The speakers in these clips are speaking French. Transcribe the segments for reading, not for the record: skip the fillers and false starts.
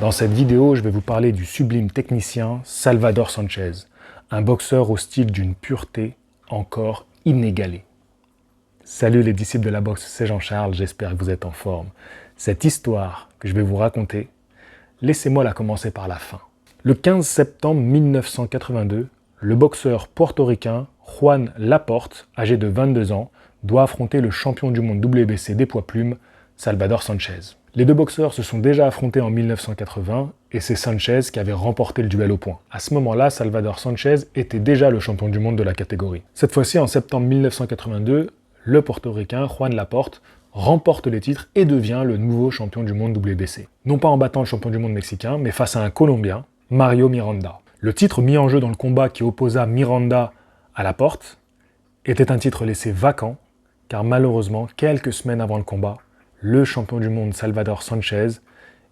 Dans cette vidéo, je vais vous parler du sublime technicien Salvador Sanchez, un boxeur au style d'une pureté encore inégalée. Salut les disciples de la boxe, c'est Jean-Charles, j'espère que vous êtes en forme. Cette histoire que je vais vous raconter, laissez-moi la commencer par la fin. Le 15 septembre 1982, le boxeur portoricain Juan Laporte, âgé de 22 ans, doit affronter le champion du monde WBC des poids plumes, Salvador Sanchez. Les deux boxeurs se sont déjà affrontés en 1980 et c'est Sanchez qui avait remporté le duel au point. À ce moment-là, Salvador Sanchez était déjà le champion du monde de la catégorie. Cette fois-ci, en septembre 1982, le portoricain Juan Laporte remporte les titres et devient le nouveau champion du monde WBC. Non pas en battant le champion du monde mexicain, mais face à un Colombien, Mario Miranda. Le titre mis en jeu dans le combat qui opposa Miranda à Laporte était un titre laissé vacant, car malheureusement, quelques semaines avant le combat, le champion du monde Salvador Sanchez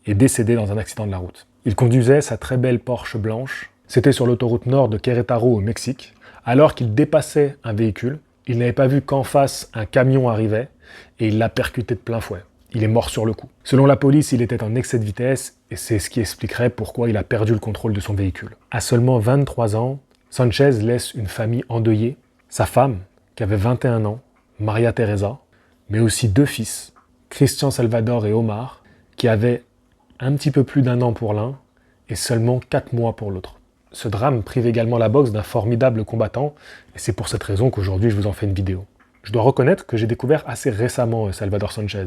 est décédé dans un accident de la route. Il conduisait sa très belle Porsche blanche. C'était sur l'autoroute nord de Querétaro au Mexique. Alors qu'il dépassait un véhicule, il n'avait pas vu qu'en face un camion arrivait et il l'a percuté de plein fouet. Il est mort sur le coup. Selon la police, il était en excès de vitesse et c'est ce qui expliquerait pourquoi il a perdu le contrôle de son véhicule. À seulement 23 ans, Sanchez laisse une famille endeuillée, sa femme, qui avait 21 ans, Maria Teresa, mais aussi deux fils, Christian Salvador et Omar, qui avaient un petit peu plus d'1 an pour l'un et seulement 4 mois pour l'autre. Ce drame prive également la boxe d'un formidable combattant et c'est pour cette raison qu'aujourd'hui je vous en fais une vidéo. Je dois reconnaître que j'ai découvert assez récemment Salvador Sanchez.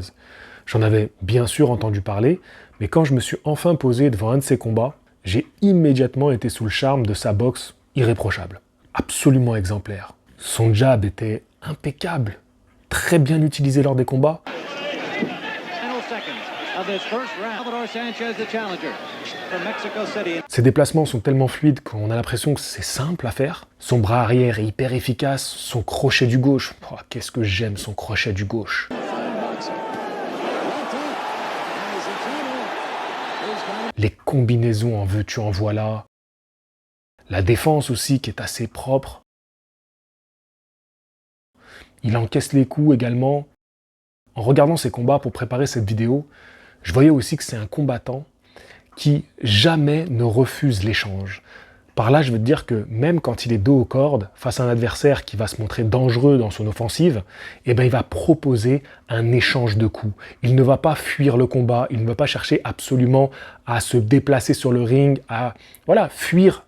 J'en avais bien sûr entendu parler, mais quand je me suis enfin posé devant un de ses combats, j'ai immédiatement été sous le charme de sa boxe irréprochable, absolument exemplaire. Son jab était impeccable, très bien utilisé lors des combats. Ses déplacements sont tellement fluides qu'on a l'impression que c'est simple à faire. Son bras arrière est hyper efficace, son crochet du gauche. Oh, qu'est-ce que j'aime son crochet du gauche. Les combinaisons en veux-tu en voilà. La défense aussi qui est assez propre. Il encaisse les coups également. En regardant ses combats pour préparer cette vidéo, je voyais aussi que c'est un combattant qui jamais ne refuse l'échange. Par là, je veux te dire que même quand il est dos aux cordes, face à un adversaire qui va se montrer dangereux dans son offensive, il va proposer un échange de coups. Il ne va pas fuir le combat, il ne va pas chercher absolument à se déplacer sur le ring, à fuir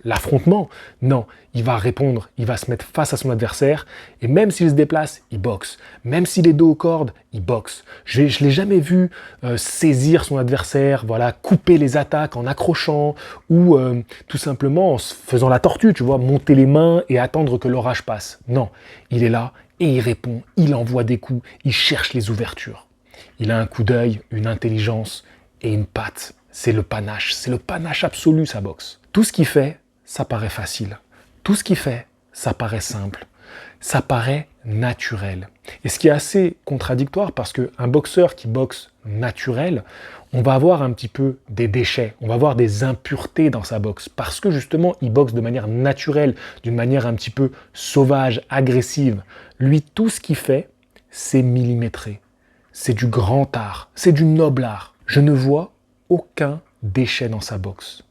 l'affrontement. Non, il va répondre, il va se mettre face à son adversaire et même s'il se déplace, il boxe. Même s'il est dos aux cordes, il boxe. Je ne l'ai jamais vu saisir son adversaire, couper les attaques en accrochant ou tout simplement en se faisant la tortue, tu vois, monter les mains et attendre que l'orage passe. Non, il est là et il répond, il envoie des coups, il cherche les ouvertures. Il a un coup d'œil, une intelligence et une patte. C'est le panache absolu sa boxe. Tout ce qu'il fait, ça paraît facile. Tout ce qu'il fait, ça paraît simple. Ça paraît naturel. Et ce qui est assez contradictoire parce qu'un boxeur qui boxe naturel, on va avoir un petit peu des déchets, on va avoir des impuretés dans sa boxe parce que justement, il boxe de manière naturelle, d'une manière un petit peu sauvage, agressive. Lui, tout ce qu'il fait, c'est millimétré. C'est du grand art, c'est du noble art. Je ne vois aucun déchet dans sa boxe.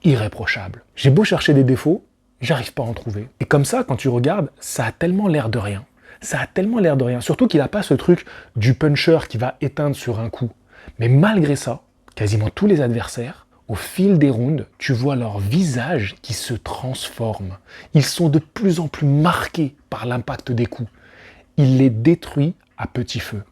Irréprochable. J'ai beau chercher des défauts, j'arrive pas à en trouver. Et comme ça, quand tu regardes, ça a tellement l'air de rien. Ça a tellement l'air de rien. Surtout qu'il n'a pas ce truc du puncher qui va éteindre sur un coup. Mais malgré ça, quasiment tous les adversaires, au fil des rounds, tu vois leur visage qui se transforme. Ils sont de plus en plus marqués par l'impact des coups. Il les détruit à petit feu.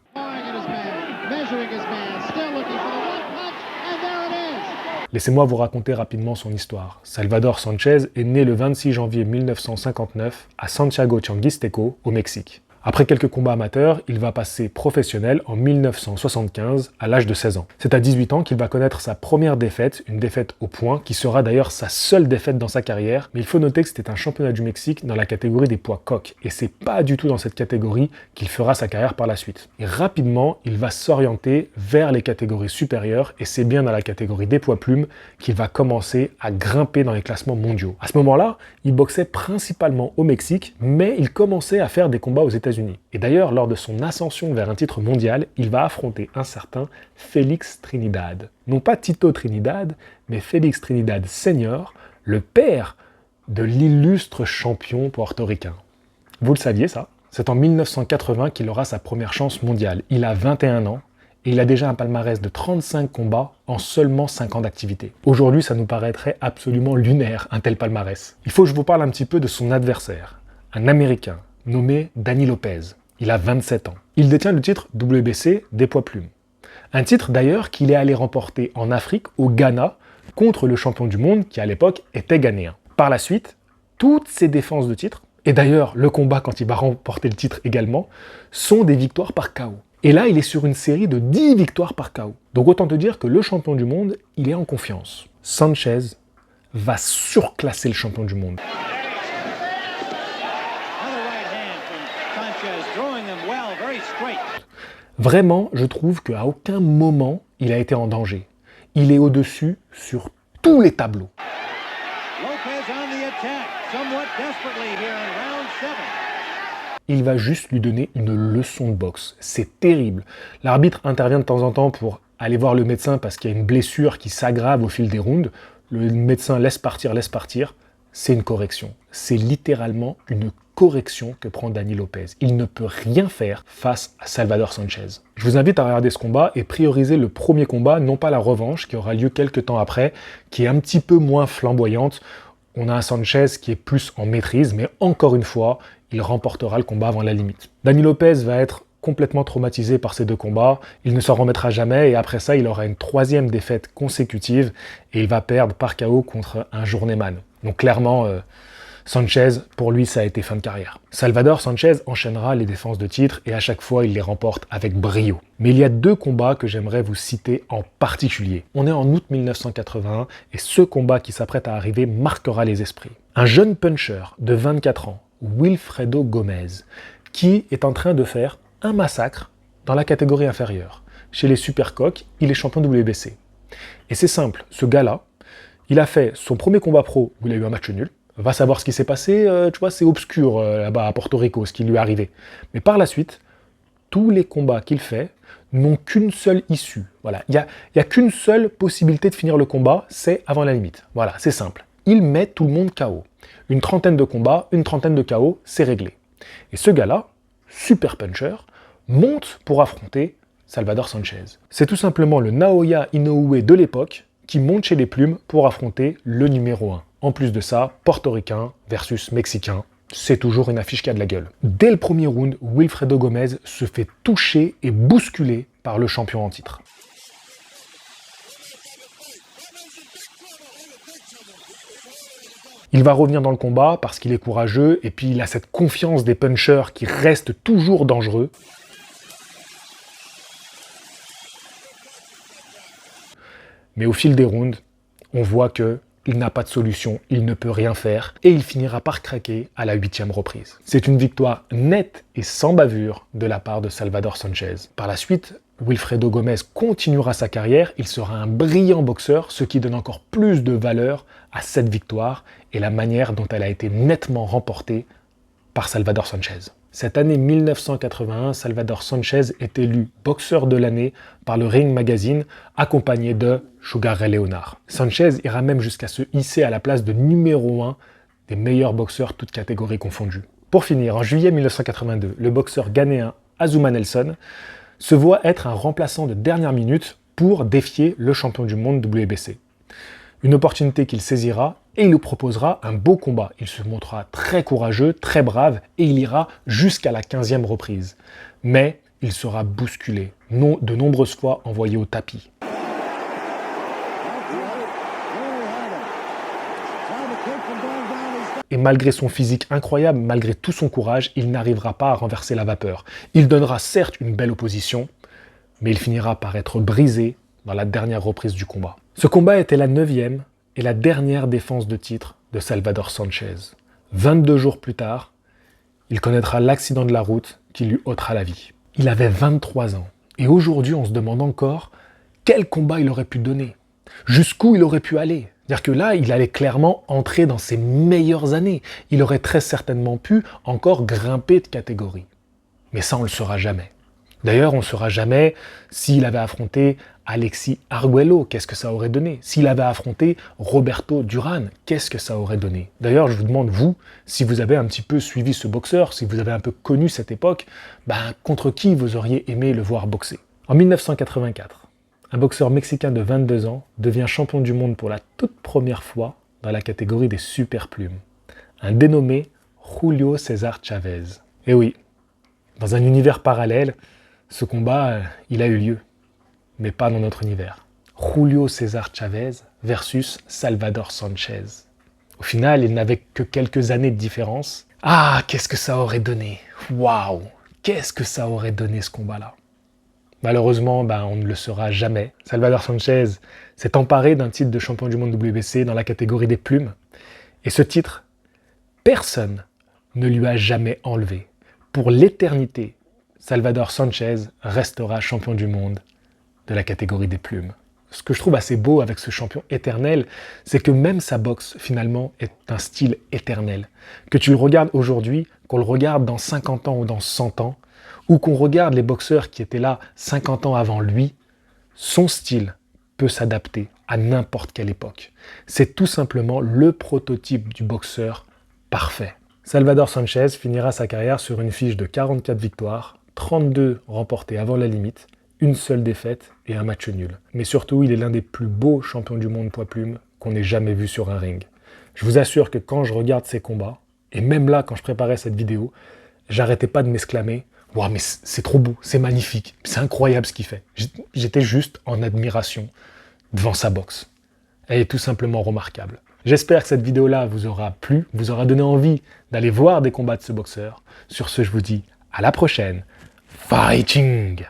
Laissez-moi vous raconter rapidement son histoire. Salvador Sanchez est né le 26 janvier 1959 à Santiago Changuisteco, au Mexique. Après quelques combats amateurs, il va passer professionnel en 1975 à l'âge de 16 ans. C'est à 18 ans qu'il va connaître sa première défaite, une défaite au poing, qui sera d'ailleurs sa seule défaite dans sa carrière. Mais il faut noter que c'était un championnat du Mexique dans la catégorie des poids coqs. Et c'est pas du tout dans cette catégorie qu'il fera sa carrière par la suite. Et rapidement, il va s'orienter vers les catégories supérieures et c'est bien dans la catégorie des poids plumes qu'il va commencer à grimper dans les classements mondiaux. À ce moment-là, il boxait principalement au Mexique, mais il commençait à faire des combats aux États-Unis. Et d'ailleurs, lors de son ascension vers un titre mondial, il va affronter un certain Félix Trinidad. Non pas Tito Trinidad, mais Félix Trinidad Senior, le père de l'illustre champion portoricain. Vous le saviez ça? C'est en 1980 qu'il aura sa première chance mondiale. Il a 21 ans et il a déjà un palmarès de 35 combats en seulement 5 ans d'activité. Aujourd'hui, ça nous paraîtrait absolument lunaire, un tel palmarès. Il faut que je vous parle un petit peu de son adversaire, un Américain nommé Danny Lopez. Il a 27 ans. Il détient le titre WBC des poids plumes. Un titre d'ailleurs qu'il est allé remporter en Afrique, au Ghana, contre le champion du monde qui à l'époque était ghanéen. Par la suite, toutes ses défenses de titre, et d'ailleurs le combat quand il va remporter le titre également, sont des victoires par KO. Et là, il est sur une série de 10 victoires par KO. Donc autant te dire que le champion du monde, il est en confiance. Sanchez va surclasser le champion du monde. Vraiment, je trouve qu'à aucun moment, il a été en danger. Il est au-dessus sur tous les tableaux. Il va juste lui donner une leçon de boxe. C'est terrible. L'arbitre intervient de temps en temps pour aller voir le médecin parce qu'il y a une blessure qui s'aggrave au fil des rounds. Le médecin laisse partir. C'est une correction. C'est littéralement une correction que prend Danny Lopez. Il ne peut rien faire face à Salvador Sanchez. Je vous invite à regarder ce combat et prioriser le premier combat, non pas la revanche qui aura lieu quelques temps après, qui est un petit peu moins flamboyante. On a un Sanchez qui est plus en maîtrise, mais encore une fois, il remportera le combat avant la limite. Danny Lopez va être complètement traumatisé par ces deux combats, il ne s'en remettra jamais et après ça, il aura une 3e défaite consécutive et il va perdre par KO contre un journeyman. Donc clairement, Sanchez, pour lui, ça a été fin de carrière. Salvador Sanchez enchaînera les défenses de titre et à chaque fois, il les remporte avec brio. Mais il y a 2 combats que j'aimerais vous citer en particulier. On est en août 1981 et ce combat qui s'apprête à arriver marquera les esprits. Un jeune puncher de 24 ans, Wilfredo Gomez, qui est en train de faire un massacre dans la catégorie inférieure. Chez les super coqs, il est champion WBC. Et c'est simple, ce gars-là, il a fait son premier combat pro où il a eu un match nul. Va savoir ce qui s'est passé, tu vois, c'est obscur là-bas à Porto Rico, ce qui lui est arrivé. Mais par la suite, tous les combats qu'il fait n'ont qu'une seule issue. Voilà, il y a qu'une seule possibilité de finir le combat, c'est avant la limite. Voilà, c'est simple. Il met tout le monde KO. Une trentaine de combats, une trentaine de KO, c'est réglé. Et ce gars-là, super puncher, monte pour affronter Salvador Sanchez. C'est tout simplement le Naoya Inoue de l'époque qui monte chez les plumes pour affronter le numéro 1. En plus de ça, portoricain versus mexicain, c'est toujours une affiche qui a de la gueule. Dès le premier round, Wilfredo Gomez se fait toucher et bousculer par le champion en titre. Il va revenir dans le combat parce qu'il est courageux et puis il a cette confiance des punchers qui restent toujours dangereux. Mais au fil des rounds, on voit que il n'a pas de solution, il ne peut rien faire et il finira par craquer à la 8e reprise. C'est une victoire nette et sans bavure de la part de Salvador Sanchez. Par la suite, Wilfredo Gomez continuera sa carrière, il sera un brillant boxeur, ce qui donne encore plus de valeur à cette victoire et la manière dont elle a été nettement remportée par Salvador Sanchez. Cette année 1981, Salvador Sanchez est élu boxeur de l'année par le Ring Magazine, accompagné de Sugar Ray Leonard. Sanchez ira même jusqu'à se hisser à la place de numéro 1 des meilleurs boxeurs toutes catégories confondues. Pour finir, en juillet 1982, le boxeur ghanéen Azuma Nelson se voit être un remplaçant de dernière minute pour défier le champion du monde WBC. Une opportunité qu'il saisira et il nous proposera un beau combat. Il se montrera très courageux, très brave et il ira jusqu'à la 15e reprise. Mais il sera bousculé, de nombreuses fois envoyé au tapis. Et malgré son physique incroyable, malgré tout son courage, il n'arrivera pas à renverser la vapeur. Il donnera certes une belle opposition, mais il finira par être brisé dans la dernière reprise du combat. Ce combat était la 9e et la dernière défense de titre de Salvador Sanchez. 22 jours plus tard, il connaîtra l'accident de la route qui lui ôtera la vie. Il avait 23 ans. Et aujourd'hui, on se demande encore quel combat il aurait pu donner. Jusqu'où il aurait pu aller. C'est-à-dire que là, il allait clairement entrer dans ses meilleures années. Il aurait très certainement pu encore grimper de catégorie. Mais ça, on ne le saura jamais. D'ailleurs, on ne saura jamais s'il avait affronté Alexis Arguello, qu'est-ce que ça aurait donné? S'il avait affronté Roberto Duran, qu'est-ce que ça aurait donné? D'ailleurs, je vous demande, vous, si vous avez un petit peu suivi ce boxeur, si vous avez un peu connu cette époque, contre qui vous auriez aimé le voir boxer? En 1984, un boxeur mexicain de 22 ans devient champion du monde pour la toute première fois dans la catégorie des superplumes. Un dénommé Julio César Chávez. Et oui, dans un univers parallèle, ce combat, il a eu lieu, mais pas dans notre univers. Julio César Chávez versus Salvador Sanchez. Au final, il n'avait que quelques années de différence. Ah, qu'est-ce que ça aurait donné? Waouh! Qu'est-ce que ça aurait donné ce combat-là? Malheureusement, on ne le saura jamais. Salvador Sanchez s'est emparé d'un titre de champion du monde WBC dans la catégorie des plumes. Et ce titre, personne ne lui a jamais enlevé. Pour l'éternité, Salvador Sanchez restera champion du monde de la catégorie des plumes. Ce que je trouve assez beau avec ce champion éternel, c'est que même sa boxe, finalement, est un style éternel. Que tu le regardes aujourd'hui, qu'on le regarde dans 50 ans ou dans 100 ans, ou qu'on regarde les boxeurs qui étaient là 50 ans avant lui, son style peut s'adapter à n'importe quelle époque. C'est tout simplement le prototype du boxeur parfait. Salvador Sanchez finira sa carrière sur une fiche de 44 victoires, 32 remportées avant la limite, une seule défaite et un match nul. Mais surtout, il est l'un des plus beaux champions du monde poids-plume qu'on ait jamais vu sur un ring. Je vous assure que quand je regarde ses combats, et même là, quand je préparais cette vidéo, j'arrêtais pas de m'exclamer « Waouh, mais c'est trop beau, c'est magnifique, c'est incroyable ce qu'il fait ». J'étais juste en admiration devant sa boxe. Elle est tout simplement remarquable. J'espère que cette vidéo-là vous aura plu, vous aura donné envie d'aller voir des combats de ce boxeur. Sur ce, je vous dis à la prochaine. Fighting!